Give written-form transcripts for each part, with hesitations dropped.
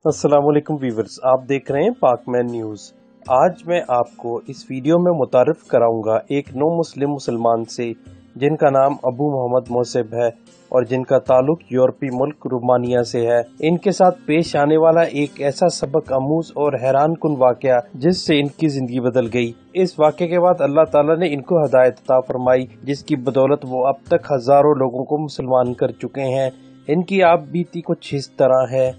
السلام علیکم ویورز، آپ دیکھ رہے ہیں پاک مین نیوز۔ آج میں آپ کو اس ویڈیو میں متعارف کراؤں گا ایک نو مسلم مسلمان سے جن کا نام ابو محمد محسب ہے اور جن کا تعلق یورپی ملک رومانیہ سے ہے۔ ان کے ساتھ پیش آنے والا ایک ایسا سبق آموز اور حیران کن واقعہ جس سے ان کی زندگی بدل گئی۔ اس واقعے کے بعد اللہ تعالیٰ نے ان کو ہدایت عطا فرمائی، جس کی بدولت وہ اب تک ہزاروں لوگوں کو مسلمان کر چکے ہیں۔ ان کی آپ بیتی کچھ اس طرح ہے۔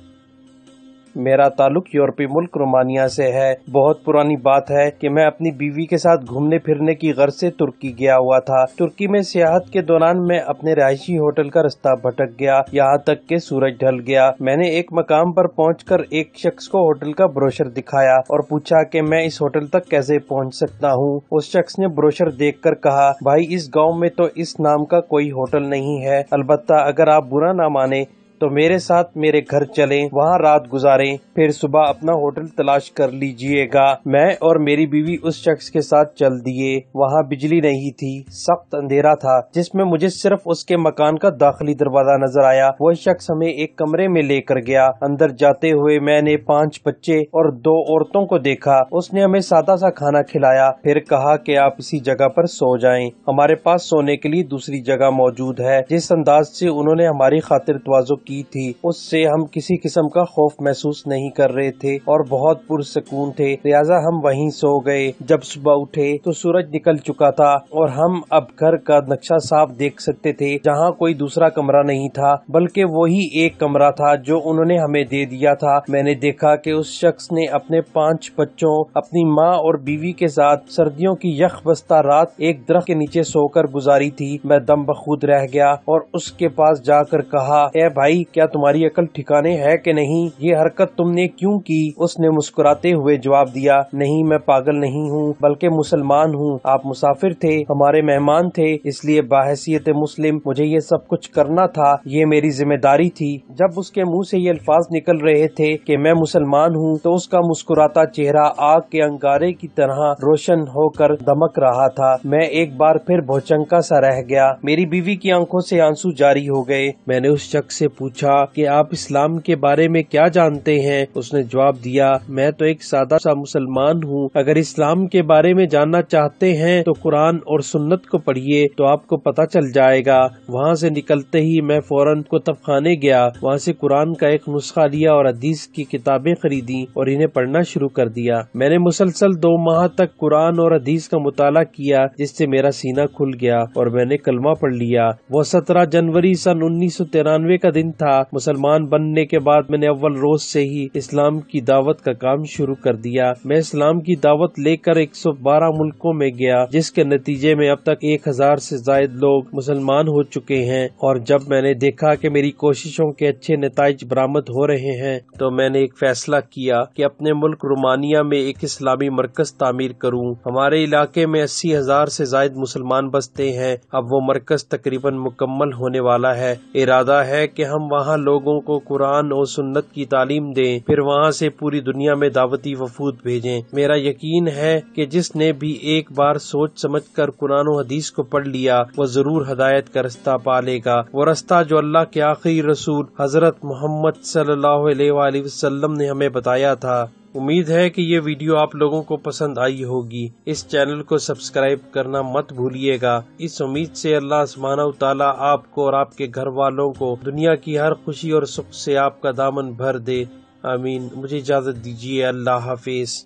میرا تعلق یورپی ملک رومانیہ سے ہے۔ بہت پرانی بات ہے کہ میں اپنی بیوی کے ساتھ گھومنے پھرنے کی غرض سے ترکی گیا ہوا تھا۔ ترکی میں سیاحت کے دوران میں اپنے رہائشی ہوٹل کا رستہ بھٹک گیا، یہاں تک کہ سورج ڈھل گیا۔ میں نے ایک مقام پر پہنچ کر ایک شخص کو ہوٹل کا بروشر دکھایا اور پوچھا کہ میں اس ہوٹل تک کیسے پہنچ سکتا ہوں۔ اس شخص نے بروشر دیکھ کر کہا، بھائی اس گاؤں میں تو اس نام کا کوئی ہوٹل نہیں ہے، البتہ اگر آپ برا نہ مانے تو میرے ساتھ میرے گھر چلیں، وہاں رات گزاریں، پھر صبح اپنا ہوٹل تلاش کر لیجئے گا۔ میں اور میری بیوی اس شخص کے ساتھ چل دیے۔ وہاں بجلی نہیں تھی، سخت اندھیرا تھا، جس میں مجھے صرف اس کے مکان کا داخلی دروازہ نظر آیا۔ وہ شخص ہمیں ایک کمرے میں لے کر گیا۔ اندر جاتے ہوئے میں نے 5 بچے اور 2 عورتوں کو دیکھا۔ اس نے ہمیں سادہ سا کھانا کھلایا، پھر کہا کہ آپ اسی جگہ پر سو جائیں، ہمارے پاس سونے کے لیے دوسری جگہ موجود ہے۔ جس انداز سے انہوں نے ہماری خاطر تواضع کی تھی، اس سے ہم کسی قسم کا خوف محسوس نہیں کر رہے تھے اور بہت پرسکون تھے، لہٰذا ہم وہیں سو گئے۔ جب صبح اٹھے تو سورج نکل چکا تھا اور ہم اب گھر کا نقشہ صاف دیکھ سکتے تھے، جہاں کوئی دوسرا کمرہ نہیں تھا بلکہ وہی ایک کمرہ تھا جو انہوں نے ہمیں دے دیا تھا۔ میں نے دیکھا کہ اس شخص نے اپنے 5 بچوں، اپنی ماں اور بیوی کے ساتھ سردیوں کی یخ بستہ رات ایک درخت کے نیچے سو کر گزاری تھی۔ میں دم بخود رہ گیا اور اس کے پاس جا کر کہا، اے بھائی کیا تمہاری عقل ٹھکانے ہے کہ نہیں؟ یہ حرکت تم نے کیوں کی؟ اس نے مسکراتے ہوئے جواب دیا، نہیں میں پاگل نہیں ہوں بلکہ مسلمان ہوں، آپ مسافر تھے، ہمارے مہمان تھے، اس لیے بحیثیت مسلم مجھے یہ سب کچھ کرنا تھا، یہ میری ذمہ داری تھی۔ جب اس کے منہ سے یہ الفاظ نکل رہے تھے کہ میں مسلمان ہوں تو اس کا مسکراتا چہرہ آگ کے انگارے کی طرح روشن ہو کر دمک رہا تھا۔ میں ایک بار پھر بھوچنکا سا رہ گیا۔ میری بیوی کی آنکھوں سے آنسو جاری ہو گئے۔ میں نے اس شخص سے پوچھا کہ آپ اسلام کے بارے میں کیا جانتے ہیں؟ اس نے جواب دیا، میں تو ایک سادہ سا مسلمان ہوں، اگر اسلام کے بارے میں جاننا چاہتے ہیں تو قرآن اور سنت کو پڑھیے تو آپ کو پتہ چل جائے گا۔ وہاں سے نکلتے ہی میں فوراً کتب خانے گیا، وہاں سے قرآن کا ایک نسخہ لیا اور حدیث کی کتابیں خریدی اور انہیں پڑھنا شروع کر دیا۔ میں نے مسلسل 2 ماہ تک قرآن اور حدیث کا مطالعہ کیا، جس سے میرا سینہ کھل گیا اور میں نے کلمہ پڑھ لیا۔ وہ 17 جنوری سن 1993 کا دن تھا۔ مسلمان بننے کے بعد میں نے اول روز سے ہی اسلام کی دعوت کا کام شروع کر دیا۔ میں اسلام کی دعوت لے کر 112 ملکوں میں گیا، جس کے نتیجے میں اب تک 1000 سے زائد لوگ مسلمان ہو چکے ہیں، اور جب میں نے دیکھا کہ میری کوششوں کے اچھے نتائج برآمد ہو رہے ہیں تو میں نے ایک فیصلہ کیا کہ اپنے ملک رومانیہ میں ایک اسلامی مرکز تعمیر کروں۔ ہمارے علاقے میں 80,000 سے زائد مسلمان بستے ہیں۔ اب وہ مرکز تقریباً مکمل ہونے والا ہے۔ ارادہ ہے کہ ہم وہاں لوگوں کو قرآن اور سنت کی تعلیم دیں، پھر وہاں سے پوری دنیا میں دعوتی وفود بھیجیں۔ میرا یقین ہے کہ جس نے بھی ایک بار سوچ سمجھ کر قرآن و حدیث کو پڑھ لیا وہ ضرور ہدایت کا رستہ پا لے گا، وہ رستہ جو اللہ کے آخری رسول حضرت محمد صلی اللہ علیہ وآلہ وسلم نے ہمیں بتایا تھا۔ امید ہے کہ یہ ویڈیو آپ لوگوں کو پسند آئی ہوگی۔ اس چینل کو سبسکرائب کرنا مت بھولیے گا۔ اس امید سے اللہ سبحانہ وتعالی آپ کو اور آپ کے گھر والوں کو دنیا کی ہر خوشی اور سکھ سے آپ کا دامن بھر دے، آمین۔ مجھے اجازت دیجیے، اللہ حافظ۔